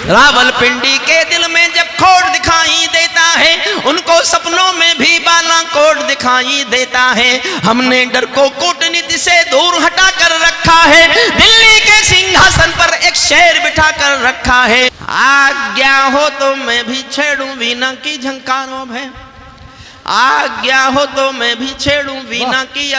रावलपिंडी के दिल में जब खोट दिखाई देता है, उनको सपनों में भी बालाकोट दिखाई देता है। हमने डर को कूटनीति से दूर हटा कर रखा है, दिल्ली के सिंहासन पर एक शेर बिठा कर रखा है। आज्ञा हो तो मैं भी छेड़ूं वीणा की झंकार वो भय, आज्ञा हो तो मैं भी छेड़ूं वीणा की,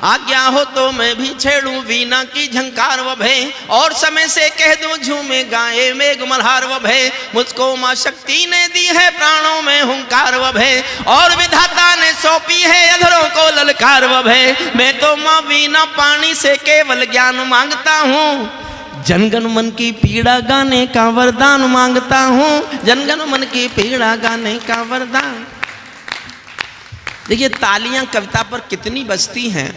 आज्ञा हो तो मैं भी छेड़ूं वीणा की झंकार व भय, और समय से कह दूं झूमे गाए मेघ मल्हार व भय। मुझको मां शक्ति ने दी है प्राणों में हुंकार व भय, और विधाता ने सौंपी है अधरों को ललकार व भय। मैं तो मां वीणा पानी से केवल ज्ञान मांगता हूँ, जनगण मन की पीड़ा गाने का वरदान मांगता हूँ, जनगण मन की पीड़ा गाने का वरदान। देखिए तालियां कविता पर कितनी बजती हैं।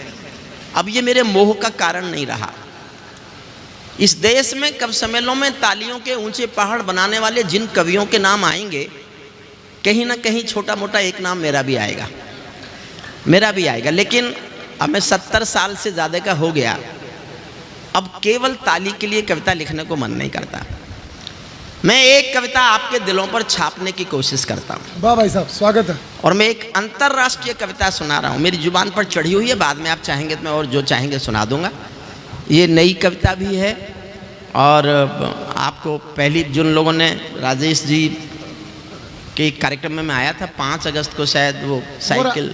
अब ये मेरे मोह का कारण नहीं रहा। इस देश में कवि सम्मेलनों में तालियों के ऊंचे पहाड़ बनाने वाले जिन कवियों के नाम आएंगे, कहीं ना कहीं छोटा मोटा एक नाम मेरा भी आएगा, मेरा भी आएगा। लेकिन अब मैं 70 साल से ज़्यादा का हो गया, अब केवल ताली के लिए कविता लिखने को मन नहीं करता। मैं एक कविता आपके दिलों पर छापने की कोशिश करता हूँ। वाह भाई साहब, स्वागत है। और मैं एक अंतर्राष्ट्रीय कविता सुना रहा हूँ, मेरी जुबान पर चढ़ी हुई है, बाद में आप चाहेंगे तो मैं और जो चाहेंगे सुना दूंगा। ये नई कविता भी है, और आपको पहली जिन लोगों ने राजेश जी के कार्यक्रम में मैं आया था 5 अगस्त को, शायद वो साइकिल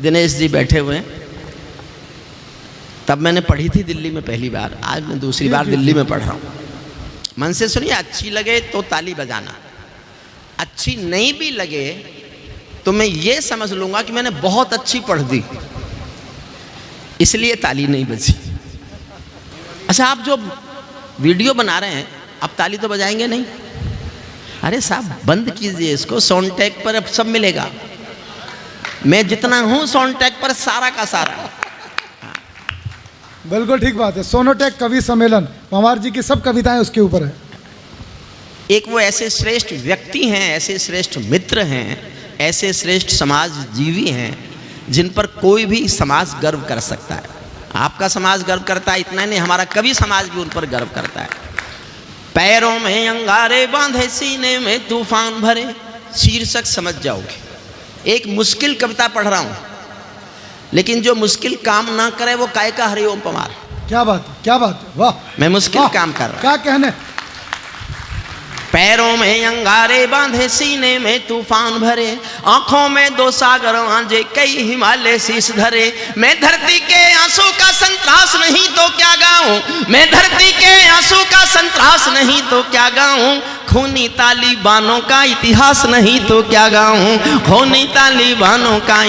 दिनेश जी बैठे हुए हैं, तब मैंने पढ़ी थी दिल्ली में पहली बार। आज मैं दूसरी बार दिल्ली में पढ़ रहा हूँ। मन से सुनिए, अच्छी लगे तो ताली बजाना, अच्छी नहीं भी लगे तो मैं ये समझ लूँगा कि मैंने बहुत अच्छी पढ़ दी, इसलिए ताली नहीं बजी। अच्छा, आप जो वीडियो बना रहे हैं, आप ताली तो बजाएंगे नहीं? अरे साहब बंद कीजिए इसको, साउंड टैग पर अब सब मिलेगा। मैं जितना हूँ साउंड टैग पर सारा का सारा। बिल्कुल ठीक बात है। सोनोटेक कवि सम्मेलन, पंवार जी की सब कविताएं उसके ऊपर है। एक वो ऐसे श्रेष्ठ व्यक्ति हैं, ऐसे श्रेष्ठ मित्र हैं, ऐसे श्रेष्ठ समाज जीवी हैं जिन पर कोई भी समाज गर्व कर सकता है। आपका समाज गर्व करता है, इतना नहीं, हमारा कवि समाज भी उन पर गर्व करता है। पैरों में अंगारे बांधे सीने में तूफान भरे, शीर्षक समझ जाओगे। एक मुश्किल कविता पढ़ रहा हूँ, लेकिन जो मुश्किल काम ना करे वो काय का हरिओम पंवार। क्या बात है, क्या बात है, वाह। मैं मुश्किल काम कर रहा, क्या कहने। पैरों में अंगारे बांधे सीने में तूफान भरे, आंखों में 2 सागर आंजे कई हिमालय शीश धरे। मैं धरती के आंसू का संतरास नहीं तो क्या गाऊं, मैं धरती के आंसू का संतरास नहीं तो क्या गाऊं, खूनी तालिबानों का इतिहास नहीं तो क्या गाऊं, खूनी तालिबानों का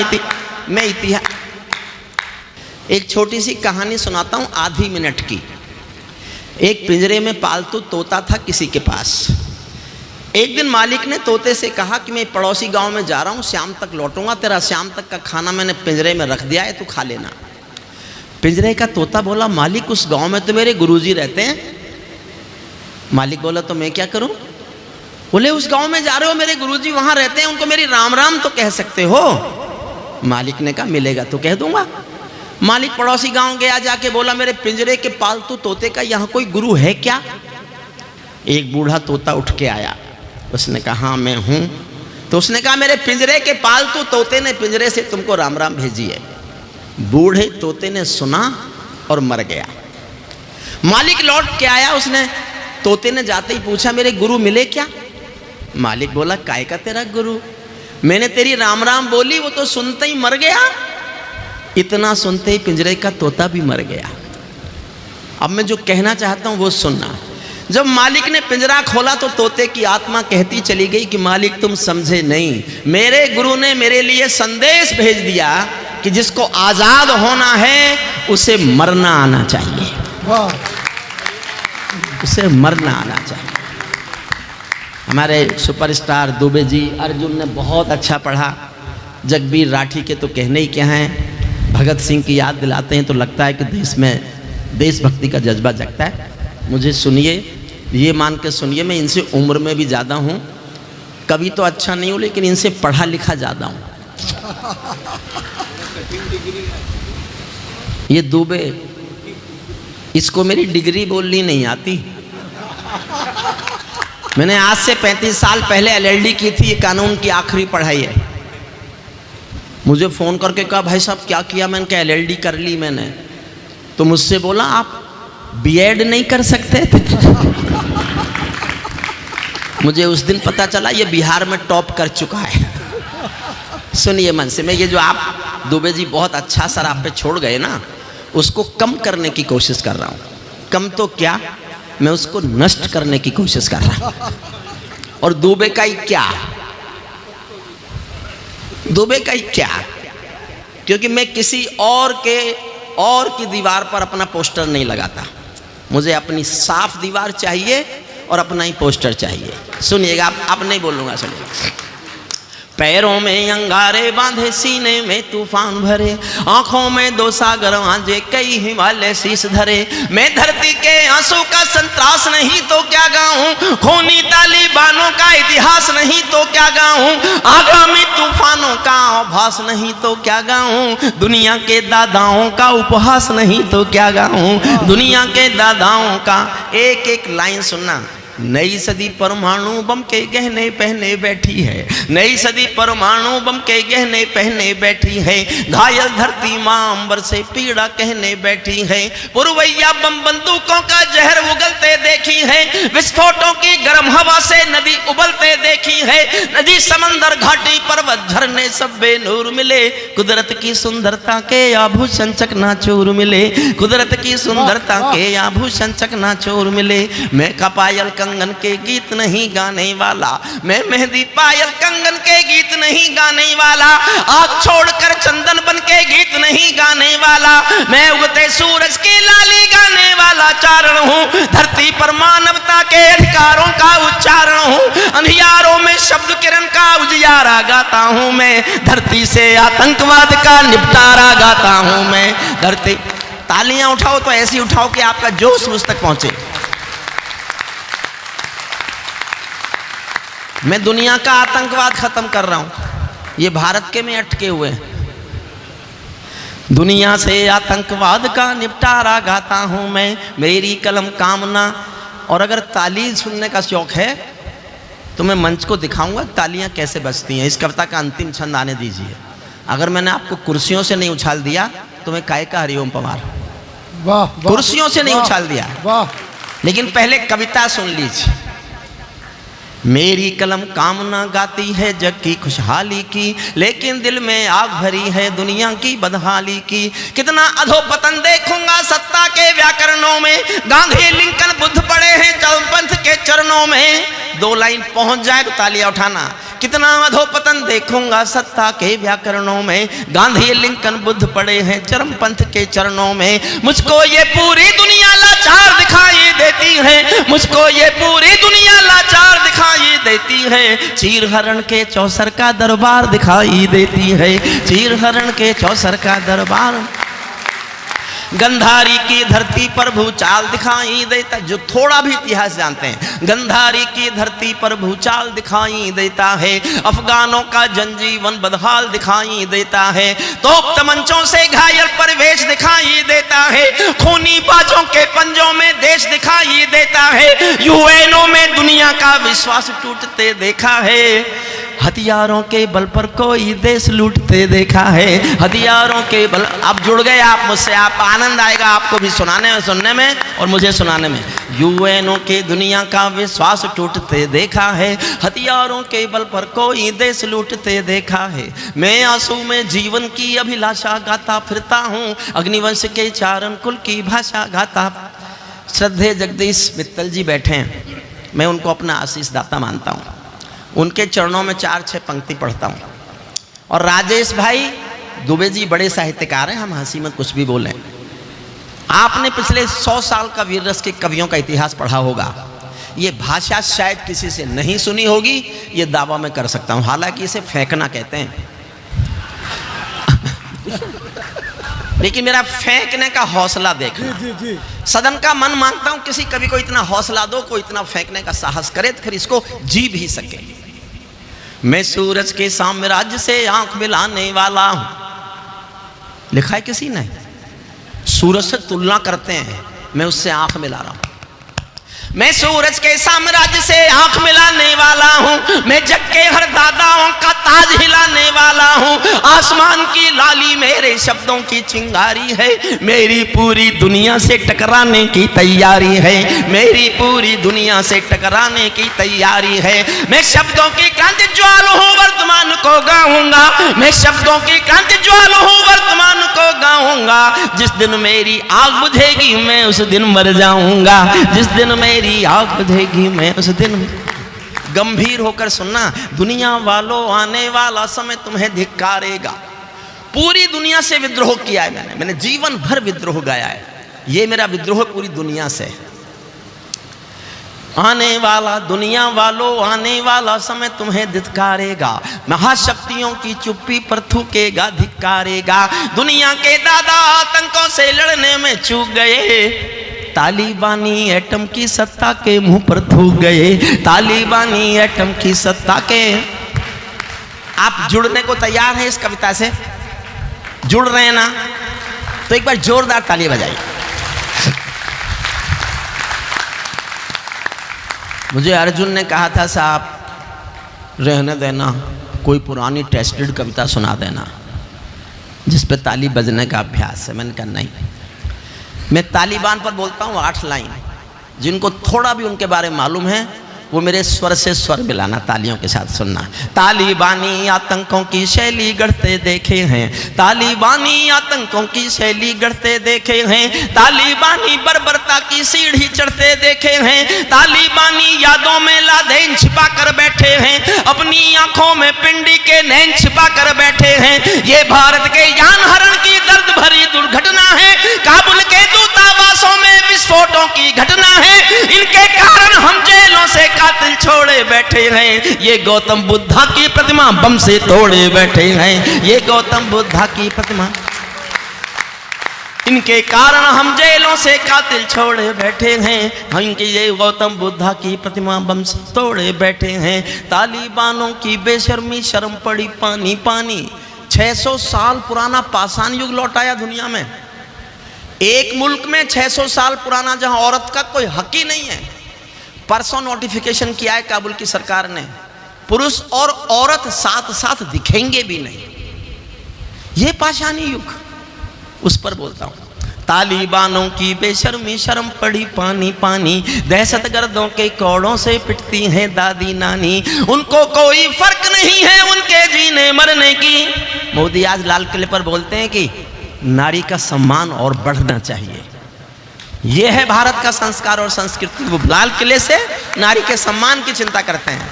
मैं इतिहास। एक छोटी सी कहानी सुनाता हूँ, आधी मिनट की। एक पिंजरे में पालतू तोता था किसी के पास। एक दिन मालिक ने तोते से कहा कि मैं पड़ोसी गांव में जा रहा हूँ, शाम तक लौटूंगा, तेरा शाम तक का खाना मैंने पिंजरे में रख दिया है, तू खा लेना। पिंजरे का तोता बोला, मालिक उस गांव में तो मेरे गुरुजी रहते हैं। मालिक बोला, तो मैं क्या करूँ? बोले, उस गांव में जा रहे हो, मेरे गुरुजी वहाँ रहते हैं, उनको मेरी राम राम तो कह सकते हो। मालिक ने कहा, मिलेगा तो कह दूंगा। मालिक पड़ोसी गांव गया, जाके बोला, मेरे पिंजरे के पालतू तोते का यहाँ कोई गुरु है क्या? एक बूढ़ा तोता उठ के आया, उसने कहा, हाँ मैं हूँ। तो उसने कहा, मेरे पिंजरे के पालतू तोते ने पिंजरे से तुमको राम राम भेजी है। बूढ़े तोते ने सुना और मर गया। मालिक लौट के आया, उसने तोते ने जाते ही पूछा, मेरे गुरु मिले क्या? मालिक बोला, काय का तेरा गुरु, मैंने तेरी राम राम बोली, वो तो सुनते ही मर गया। इतना सुनते ही पिंजरे का तोता भी मर गया। अब मैं जो कहना चाहता हूँ वो सुनना। जब मालिक ने पिंजरा खोला तो तोते की आत्मा कहती चली गई कि मालिक तुम समझे नहीं, मेरे गुरु ने मेरे लिए संदेश भेज दिया कि जिसको आजाद होना है उसे मरना आना चाहिए, उसे मरना आना चाहिए। हमारे सुपरस्टार दुबे जी, अर्जुन ने बहुत अच्छा पढ़ा, जगबीर राठी के तो कहने ही क्या हैं, भगत सिंह की याद दिलाते हैं तो लगता है कि देश में देशभक्ति का जज्बा जगता है। मुझे सुनिए, ये मान के सुनिए, मैं इनसे उम्र में भी ज़्यादा हूँ, कभी तो अच्छा नहीं हूँ, लेकिन इनसे पढ़ा लिखा ज़्यादा हूँ। ये दुबे, इसको मेरी डिग्री बोलनी नहीं आती। मैंने आज से 35 साल पहले LLD की थी, ये कानून की आखिरी पढ़ाई है। मुझे फ़ोन करके कहा भाई साहब क्या किया? मैंने कहा LLD कर ली मैंने। तो मुझसे बोला आप B.Ed नहीं कर सकते थे? मुझे उस दिन पता चला ये बिहार में टॉप कर चुका है। सुनिए मन से, मैं ये जो आप दुबे जी बहुत अच्छा सर आप पे छोड़ गए ना, उसको कम करने की कोशिश कर रहा हूँ। कम तो क्या, मैं उसको नष्ट करने की कोशिश कर रहा हूँ। और दुबे का ही क्या, दुबे का ही क्या, क्योंकि मैं किसी और की दीवार पर अपना पोस्टर नहीं लगाता। मुझे अपनी साफ दीवार चाहिए और अपना ही पोस्टर चाहिए। सुनिएगा, आप नहीं बोलूँगा, सुनिए। पैरों में अंगारे बांधे, सीने में तूफान भरे, आंखों में दो सागर आंजे, कई हिमालय शीश धरे। मैं धरती के आंसू का संतरास नहीं तो क्या गाऊं, खूनी तालिबानों का इतिहास नहीं तो क्या गाऊं, आगामी तूफानों का आभास नहीं तो क्या गाऊं, दुनिया के दादाओं का उपहास नहीं तो क्या गाऊं, दुनिया के दादाओं का। एक एक लाइन सुनना। नई सदी परमाणु बम के गहने पहने बैठी है, नई सदी परमाणु बम के गहने पहने बैठी है, घायल धरती मां अंबर से पीड़ा कहने बैठी है, पुरवैया बम बंदूकों का जहर उगलते देखी है, विस्फोटों की गर्म हवा से नदी उबलते देखी है, नदी समंदर घाटी पर्वत झरने सब बेनूर मिले, कुदरत की सुंदरता के आभूषण चकनाचूर मिले, कुदरत की सुंदरता के आभूषण चकनाचूर मिले। मैं कपायल कंगन के गीत नहीं गाने वाला, मैं मेहंदी पायल कंगन के गीत नहीं गाने वाला, आग छोड़कर चंदन बन के गीत नहीं गाने वाला, मैं उगते सूरज की लाली गाने वाला चारण हूँ, धरती पर मानवता के अधिकारों का उच्चारण हूँ, अंधियारों में शब्द किरण का उजियारा गाता हूँ मैं, धरती से आतंकवाद का निपटारा गाता हूँ मैं। धरती, तालियां उठाओ तो ऐसी उठाओ कि आपका जोश मुझ तक पहुंचे। मैं दुनिया का आतंकवाद खत्म कर रहा हूं, ये भारत के में अटके हुए हैं। दुनिया से आतंकवाद का निपटारा गाता हूं मैं, मेरी कलम कामना। और अगर ताली सुनने का शौक है तो मैं मंच को दिखाऊंगा तालियां कैसे बजती हैं। इस कविता का अंतिम छंद आने दीजिए। अगर मैंने आपको कुर्सियों से नहीं उछाल दिया तो मैं काय का हरिओम पवार। वाह, कुर्सियों से नहीं उछाल दिया, वाह। लेकिन पहले कविता सुन लीजिए। मेरी कलम कामना गाती है जग की खुशहाली की, लेकिन दिल में आग भरी है दुनिया की बदहाली की। कितना अधोपतन देखूंगा सत्ता के व्याकरणों में, गांधी लिंकन बुद्ध पड़े हैं चरमपंथ के चरणों में। 2 लाइन पहुंच जाए तो तालियां उठाना। कितना अधोपतन देखूंगा सत्ता के व्याकरणों में, गांधी लिंकन बुद्ध पड़े हैं चरमपंथ के चरणों में। मुझको ये पूरी दुनिया लाचार दिखाई देती है, मुझको ये पूरी दुनिया लाचार दिखाई देती है। चीर हरण के चौसर का दरबार दिखाई देती है, चीर हरण के चौसर का दरबार। गंधारी की धरती पर भूचाल दिखाई देता, जो थोड़ा भी इतिहास जानते हैं, गंधारी की धरती पर भूचाल दिखाई देता है। अफगानों का जनजीवन बदहाल दिखाई देता है, तोप तमंचों से घायल परिवेश दिखाई देता है। खूनी बाजों के पंजों में देश दिखाई देता है, यूएनओ में दुनिया का विश्वास टूटते देखा है। हथियारों के बल पर कोई देश लूटते देखा है, हथियारों के बल। अब जुड़ गए आप मुझसे, आप आनंद आएगा आपको भी सुनाने में, सुनने में और मुझे सुनाने में। यूएनओ के दुनिया का विश्वास टूटते देखा है, हथियारों के बल पर कोई देश लूटते देखा है। मैं आंसू में जीवन की अभिलाषा गाता फिरता हूँ, अग्निवंश के चारण कुल की भाषा गाता। श्रद्धेय जगदीश मित्तल जी बैठे हैं, मैं उनको अपना आशीष दाता मानता हूँ। उनके चरणों में 4-6 पंक्ति पढ़ता हूँ। और राजेश भाई दुबे जी बड़े साहित्यकार हैं, हम हंसी में कुछ भी बोलें। आपने पिछले 100 साल का वीर रस के कवियों का इतिहास पढ़ा होगा। ये भाषा शायद किसी से नहीं सुनी होगी, ये दावा मैं कर सकता हूँ, हालांकि इसे फेंकना कहते हैं। लेकिन मेरा फेंकने का हौसला देखना। जी, जी, जी। सदन का मन मांगता हूं किसी कवि को इतना हौसला दो, को इतना फेंकने का साहस करे तो फिर इसको जी भी सके। मैं सूरज के साम्राज्य से आंख मिलाने वाला हूं, लिखा है किसी ने। सूरज से तुलना करते हैं, मैं उससे आंख मिला रहा हूं। मैं सूरज के साम्राज्य से आंख मिलाने वाला हूँ, मैं जग के हर दादाओं का ताज हिलाने वाला हूँ। आसमान की लाली मेरे शब्दों की चिंगारी है, मेरी पूरी दुनिया से टकराने की तैयारी है, मेरी पूरी दुनिया से टकराने की तैयारी है। मैं शब्दों की क्रांति ज्वाल हूँ, वर्तमान को गाऊंगा, मैं शब्दों की क्रांति ज्वाल हूँ, वर्तमान को गाऊंगा। जिस दिन मेरी आग बुझेगी मैं उस दिन मर जाऊंगा, जिस दिन मेरी आग बुझेगी मैं उस दिन। गंभीर होकर सुनना, दुनिया वालों आने वाला समय तुम्हें धिक्कारेगा। पूरी दुनिया से विद्रोह किया है मैंने जीवन भर विद्रोह गाया है, ये मेरा विद्रोह पूरी दुनिया से। आने वाला दुनिया वालों आने वाला समय तुम्हें धिक्कारेगा, महाशक्तियों की चुप्पी पर थूकेगा धिक्कारेगा। दुनिया के दादा आतंकों से लड़ने में चूक गए, तालिबानी एटम की सत्ता के मुंह पर थूक गए, तालिबानी एटम की सत्ता के। आप जुड़ने को तैयार हैं इस कविता से? जुड़ रहे हैं ना? तो एक बार जोरदार ताली बजाइए। मुझे अर्जुन ने कहा था साहब रहने देना, कोई पुरानी टेस्टेड कविता सुना देना जिस पे ताली बजने का अभ्यास है। मैंने कहा नहीं, मैं तालिबान पर बोलता हूँ 8 लाइन, जिनको थोड़ा भी उनके बारे में मालूम है वो मेरे स्वर से स्वर मिलाना, तालियों के साथ सुनना। तालिबानी आतंकों की शैली गढ़ते देखे हैं, तालिबानी आतंकों की शैली गढ़ते देखे हैं, तालिबानी बर्बरता की सीढ़ी चढ़ते देखे हैं, तालिबानी यादों में लादेन छिपा कर बैठे हैं, अपनी आंखों में पिंडी के नैन छिपा कर बैठे हैं। ये भारत के यान हरण की दर्द भरी दुर्घटना है, काबुल के दूतावासों में विस्फोटों की घटना है, इनके कारण हम जेलों से कातिल छोड़े बैठे हैं, ये गौतम बुद्धा की प्रतिमा बम से तोड़े बैठे हैं, ये गौतम बुद्धा की प्रतिमा, इनके कारण हम जेलों से कातिल छोड़े बैठे हैं, इनके ये गौतम बुद्धा की प्रतिमा बम से तोड़े बैठे हैं। तालिबानों की बेशर्मी शर्म पड़ी पानी पानी, 600 साल पुराना पाषाण युग लौट आया दुनिया में। एक मुल्क में 600 साल पुराना, जहां औरत का कोई हक ही नहीं है। परसों नोटिफिकेशन किया है काबुल की सरकार ने, पुरुष और औरत साथ साथ दिखेंगे भी नहीं। ये पाषाणी युग, उस पर बोलता हूं। तालिबानों की बेशर्मी शर्म पड़ी पानी पानी, दहशतगर्दों के कौड़ों से पिटती हैं दादी नानी, उनको कोई फर्क नहीं है उनके जीने मरने की। मोदी आज लाल किले पर बोलते हैं कि नारी का सम्मान और बढ़ना चाहिए। यह है भारत का संस्कार और संस्कृति। वो लाल किले से नारी के सम्मान की चिंता करते हैं,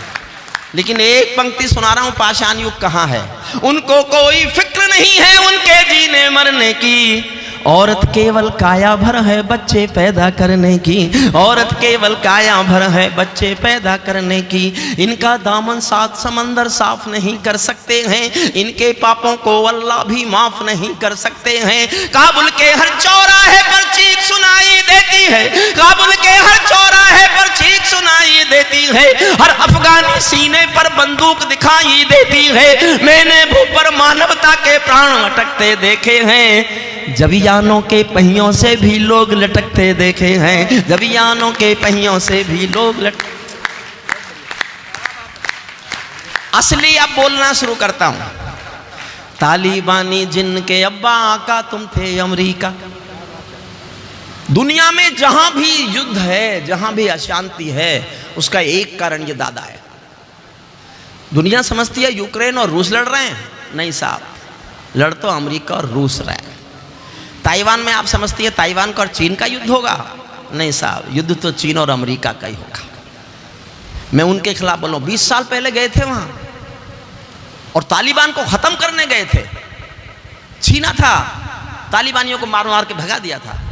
लेकिन एक पंक्ति सुना रहा हूं, पाषाण युग कहां है? उनको कोई फिक्र नहीं है उनके जीने मरने की। औरत केवल काया भर है बच्चे पैदा करने की, औरत केवल काया भर है बच्चे पैदा करने की। इनका दामन 7 समंदर साफ नहीं कर सकते हैं, इनके पापों को अल्लाह भी माफ नहीं कर सकते हैं। काबुल के हर चौराहे पर चीख सुनाई देती है, काबुल के हर चौराहे पर चीख सुनाई देती है, हर अफगानी सीने पर बंदूक दिखाई देती है। मैंने भूख पर मानवता के प्राण अटकते देखे हैं, जबियानों के पहियों से भी लोग लटकते देखे हैं, जबियानों के पहियों से भी लोग असली अब बोलना शुरू करता हूं। तालिबानी जिनके अब्बा आका तुम थे अमेरिका। दुनिया में जहां भी युद्ध है, जहां भी अशांति है, उसका एक कारण ये दादा है। दुनिया समझती है यूक्रेन और रूस लड़ रहे हैं, नहीं साहब, लड़ तो अमेरिका और रूस रहे हैं। ताइवान में आप समझती है ताइवान का और चीन का युद्ध होगा, नहीं साहब, युद्ध तो चीन और अमेरिका का ही होगा। मैं उनके खिलाफ बोलूं, 20 साल पहले गए थे वहां और तालिबान को खत्म करने गए थे। छीना था, तालिबानियों को मार मार के भगा दिया था।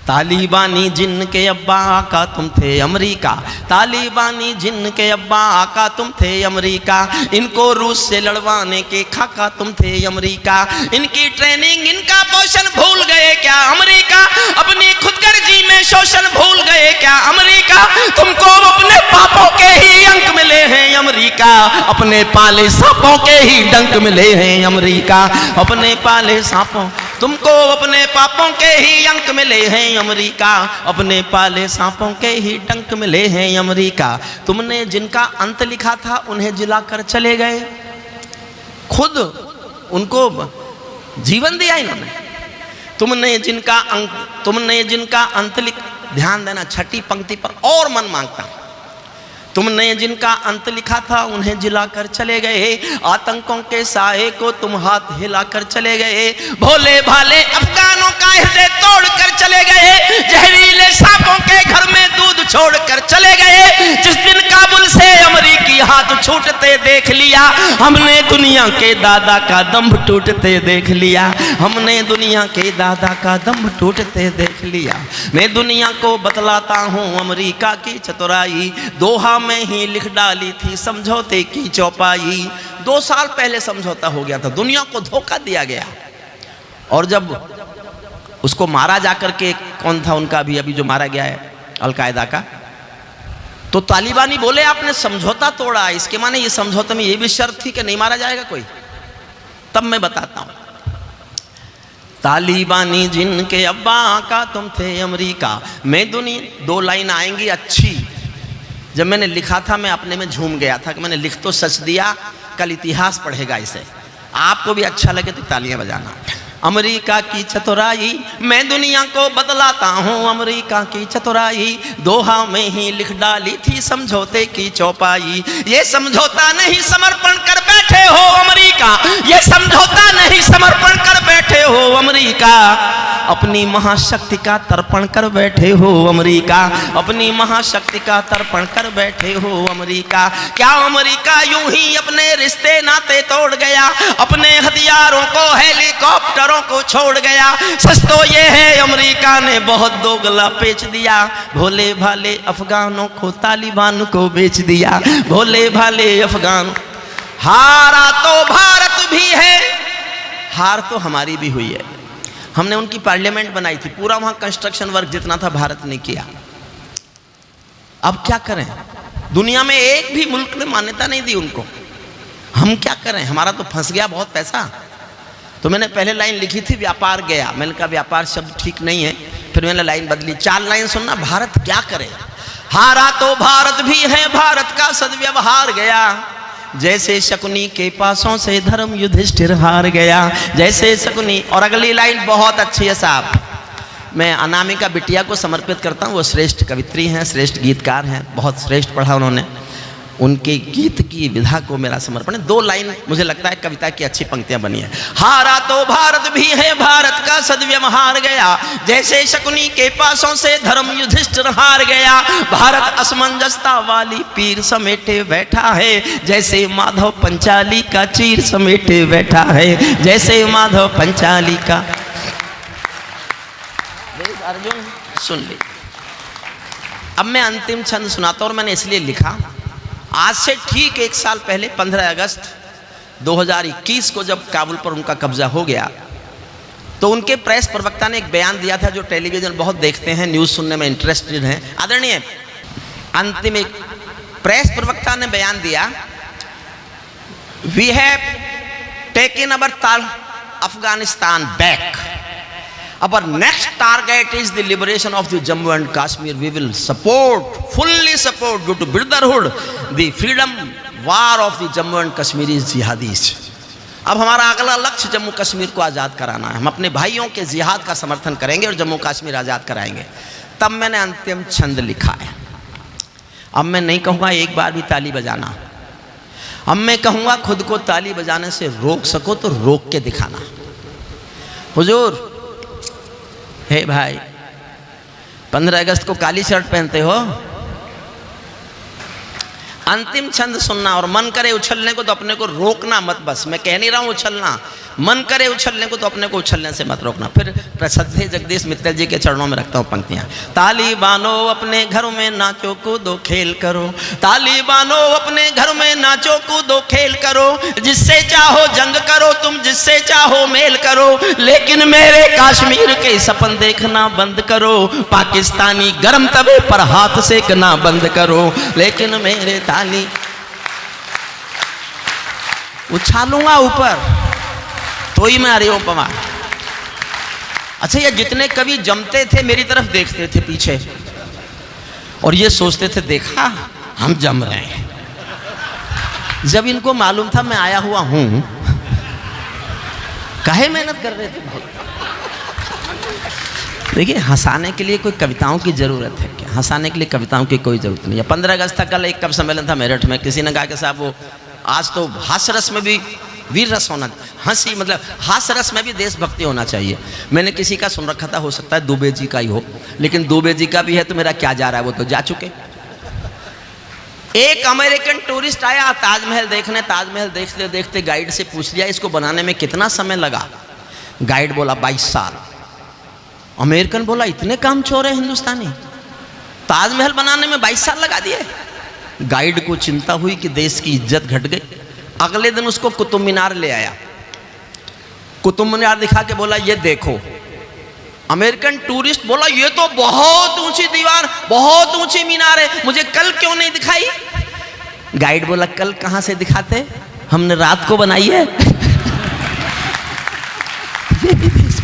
तालिबानी जिनके अब्बा आका तुम थे अमेरिका, तालिबानी जिनके अब्बा आका तुम थे अमेरिका, इनको रूस से लड़वाने के खाका तुम थे अमेरिका। इनकी ट्रेनिंग इनका पोषण भूल गए क्या अमेरिका, अपनी खुदगर्जी में शोषण भूल गए क्या अमेरिका। तुमको अपने पापों के ही अंक मिले हैं अमेरिका, अपने पाले सांपों के ही डंक मिले हैं अमेरिका, अपने पाले सांपों। तुमको अपने पापों के ही अंक मिले हैं अमेरिका, अपने पाले सांपों के ही डंक मिले हैं अमेरिका। तुमने जिनका अंत लिखा था उन्हें जिलाकर चले गए, खुद उनको जीवन दिया इन्होंने। तुमने जिनका अंत लिख, ध्यान देना छठी पंक्ति पर और मन मांगता। तुमने जिनका अंत लिखा था उन्हें जिलाकर चले गए, आतंकों के साए को तुम हाथ हिलाकर चले गए। भोले भाले अफगानों का हृदय तोड़कर चले गए, जहरीले सांपों के घर में दूध छोड़कर चले गए। जिस दिन काबुल से अमेरिकी हाथ छूटते देख लिया, हमने दुनिया के दादा का दम्भ टूटते देख लिया, हमने दुनिया के दादा का दम्भ टूटते देख लिया। मैं दुनिया को बतलाता हूँ अमेरिका की चतुराई, दोहा में ही लिख डाली थी समझौते की चौपाई। 2 साल पहले समझौता हो गया था, दुनिया को धोखा दिया गया। और जब उसको मारा जाकर के, कौन था उनका अभी जो मारा गया है अलकायदा का, तो तालिबानी बोले आपने समझौता तोड़ा, इसके माने ये समझौते में ये भी शर्त थी कि नहीं मारा जाएगा कोई। तब मैं बताता हूं, तालिबानी जिनके अब्बा का तुम थे अमेरिका, मैं दुनिया 2 लाइन आएंगी अच्छी। जब मैंने लिखा था मैं अपने में झूम गया था कि मैंने लिख तो सच दिया, कल इतिहास पढ़ेगा इसे, आपको भी अच्छा लगे तो तालियां बजाना। अमेरिका की चतुराई मैं दुनिया को बतलाता हूँ, अमेरिका की चतुराई दोहा में ही लिख डाली थी समझौते की चौपाई। ये समझौता नहीं समर्पण कर बैठे हो अमेरिका, ये समझौता नहीं समर्पण कर बैठे हो अमेरिका, अपनी महाशक्ति का तर्पण कर बैठे हो अमेरिका, अपनी महाशक्ति का तर्पण कर बैठे हो अमेरिका। क्या अमेरिका यूं ही अपने रिश्ते नाते तोड़ गया, अपने हथियारों को हेलीकॉप्टरों को छोड़ गया? सच तो ये है अमेरिका ने बहुत दोगला बेच दिया, भोले भाले अफगानों को तालिबान को बेच दिया, भोले भाले अफगान। हारा तो भारत भी है, हार तो हमारी भी हुई है। हमने उनकी पार्लियामेंट बनाई थी, पूरा वहां कंस्ट्रक्शन वर्क जितना था भारत ने किया। अब क्या करें, दुनिया में एक भी मुल्क ने मान्यता नहीं दी उनको, हम क्या करें, हमारा तो फंस गया बहुत पैसा। तो मैंने पहले लाइन लिखी थी व्यापार गया, मैंने कहा व्यापार शब्द ठीक नहीं है, फिर मैंने लाइन बदली, 4 लाइन सुनना, भारत क्या करे। हारा तो भारत भी है, भारत का सद्व्यवहार गया, जैसे शकुनी के पासों से धर्म युधिष्ठिर हार गया, जैसे शकुनी। और अगली लाइन बहुत अच्छी है साहब, मैं अनामिका बिटिया को समर्पित करता हूँ, वो श्रेष्ठ कवित्री हैं, श्रेष्ठ गीतकार हैं, बहुत श्रेष्ठ पढ़ा उन्होंने, उनके गीत की विधा को मेरा समर्पण है। 2 लाइन मुझे लगता है कविता की अच्छी पंक्तियां बनी है। हारा तो भारत भी है, भारत का सद्व्यवहार गया, जैसे शकुनी के पासों से धर्म युधिष्ठिर हार गया, भारत असमंजसता वाली पीर समेटे बैठा है, जैसे माधव पंचाली का चीर समेटे बैठा है, जैसे माधव पंचाली का। अर्जुन सुन ले, अब मैं अंतिम छंद सुनाता हूं, और मैंने इसलिए लिखा, आज से ठीक 1 साल पहले 15 अगस्त 2021 को जब काबुल पर उनका कब्जा हो गया, तो उनके प्रेस प्रवक्ता ने एक बयान दिया था, जो टेलीविजन बहुत देखते हैं, न्यूज़ सुनने में इंटरेस्टेड हैं आदरणीय। अंतिम एक प्रेस प्रवक्ता ने बयान दिया, we have taken our Afghanistan back, our next target is the liberation of the Jammu and Kashmir. We will support, fully support, due to brotherhood, the freedom war of the Jammu and Kashmiri jihadis. अब हमारा अगला लक्ष्य जम्मू कश्मीर को आज़ाद कराना है, हम अपने भाइयों के जिहाद का समर्थन करेंगे और जम्मू कश्मीर आज़ाद कराएंगे। तब मैंने अंतिम छंद लिखा है। अब मैं नहीं कहूँगा एक बार भी ताली बजाना, अब मैं कहूँगा खुद को ताली बजाने से रोक सको तो रोक के दिखाना। हुजूर, हे भाई, 15 अगस्त को काली शर्ट पहनते हो, अंतिम छंद सुनना, और मन करे उछलने को तो अपने को रोकना मत। बस मैं कह नहीं रहा हूँ उछलना, मन करे उछलने को तो अपने को उछलने से मत रोकना। फिर प्रसिद्ध जगदीश मित्तल जी के चरणों में रखता हूँ पंक्तियाँ। तालिबानो अपने घर में नाचो कूदो खेल करो, तालिबानो अपने घर में नाचो कूदो खेल करो, जिससे चाहो जंग करो तुम, जिससे चाहो मेल करो, लेकिन मेरे कश्मीर के सपन देखना बंद करो, पाकिस्तानी गर्म तवे पर हाथ सेकना बंद करो, लेकिन मेरे ताली उछालूंगा ऊपर तो ही मैं हरिओम पवार। अच्छा, ये जितने कवि जमते थे मेरी तरफ देखते थे पीछे, और ये सोचते थे देखा हम जम रहे हैं। जब इनको मालूम था मैं आया हुआ हूं, काहे मेहनत कर रहे थे बहुत। देखिए, हंसाने के लिए कोई कविताओं की जरूरत है क्या? हंसाने के लिए कविताओं की कोई जरूरत नहीं है। 15 अगस्त था, कल एक कवि सम्मेलन था मेरठ में, किसी ने कहा कि साहब वो आज तो हास्य रस में भी वीर रस होना, हंसी मतलब हास्य रस में भी देशभक्ति होना चाहिए। मैंने किसी का सुन रखा था, हो सकता है दुबे जी का ही हो, लेकिन दुबे जी का भी है तो मेरा क्या जा रहा है, वो तो जा चुके। एक अमेरिकन टूरिस्ट आया ताजमहल देखने, ताजमहल देखते देखते गाइड से पूछ लिया इसको बनाने में कितना समय लगा। गाइड बोला 22 साल। अमेरिकन बोला इतने काम चोर है हिंदुस्तानी, ताजमहल बनाने में 22 साल लगा दिए। गाइड को चिंता हुई कि देश की इज्जत घट गई। अगले दिन उसको कुतुब मीनार ले आया, कुतुब मीनार दिखा के बोला ये देखो। अमेरिकन टूरिस्ट बोला ये तो बहुत ऊंची दीवार, बहुत ऊंची मीनार है, मुझे कल क्यों नहीं दिखाई? गाइड बोला कल कहां से दिखाते, हमने रात को बनाई है। ये भी देश